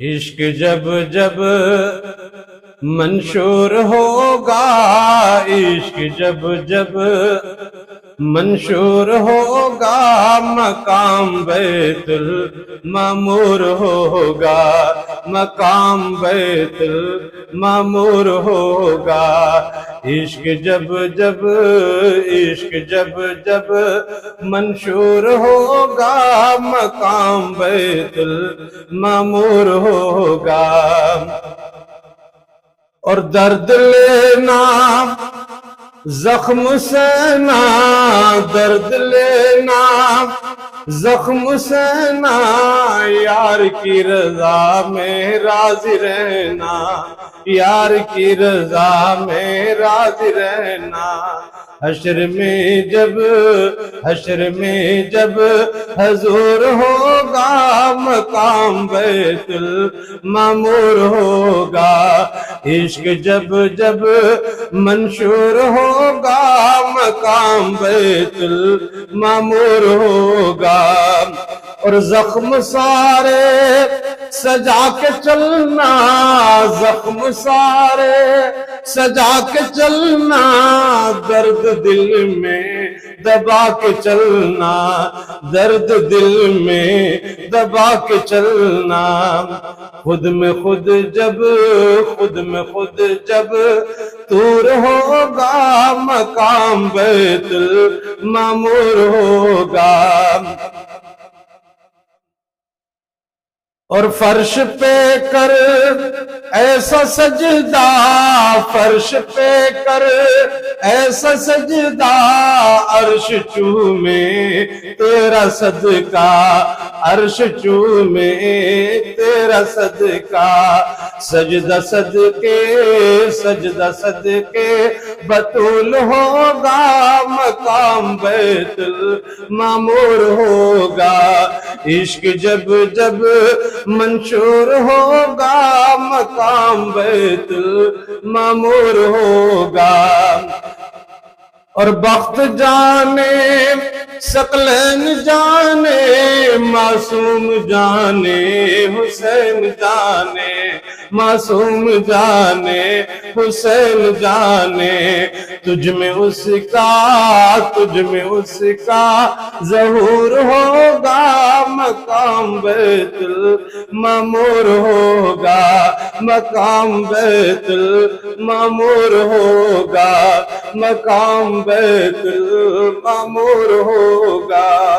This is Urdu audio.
عشق جب جب منشور ہوگا، عشق جب جب منشور ہوگا، مقام بیت المعمور ہوگا، مقام بیت المعمور ہوگا۔ عشق جب جب عشق جب جب منشور ہوگا، مقام بیت المعمور ہوگا۔ اور درد لینا زخم سہنا، درد لینا زخم سہنا، یار کی رضا میں راضی رہنا، یار کی رضا میں راضی رہنا۔ حشر میں جب حضور ہوگا، مقام بیت المعمور ہوگا۔ عشق جب جب منشور ہوگا، مقام بیت المعمور ہوگا۔ اور زخم سارے سجا کے چلنا، زخم سارے سجا کے چلنا، درد دل میں دبا کے چلنا، درد دل میں دبا کے چلنا۔ خود میں خود جب طور ہوگا، مقام بیت المعمور ہوگا۔ اور فرش پہ کر ایسا سجدہ، فرش پہ کر ایسا سجدہ، عرش چومے تیرا صدقہ، عرش چومے تیرا صدقہ۔ سجدہ صدقے بطول ہوگا، مقام بیت المعمور ہوگا۔ عشق جب جب منشور ہوگا، مقام بیت المعمور ہوگا۔ اور بخت جانے ثقلین جانے، معصوم جانے حسین جانے، معصوم جانے حسین جانے، تجھ میں اس کا ظہور ہوگا، مقام بیت المعمور ہوگا، مقام بیت المعمور ہوگا، مقام بیت المعمور ہوگا۔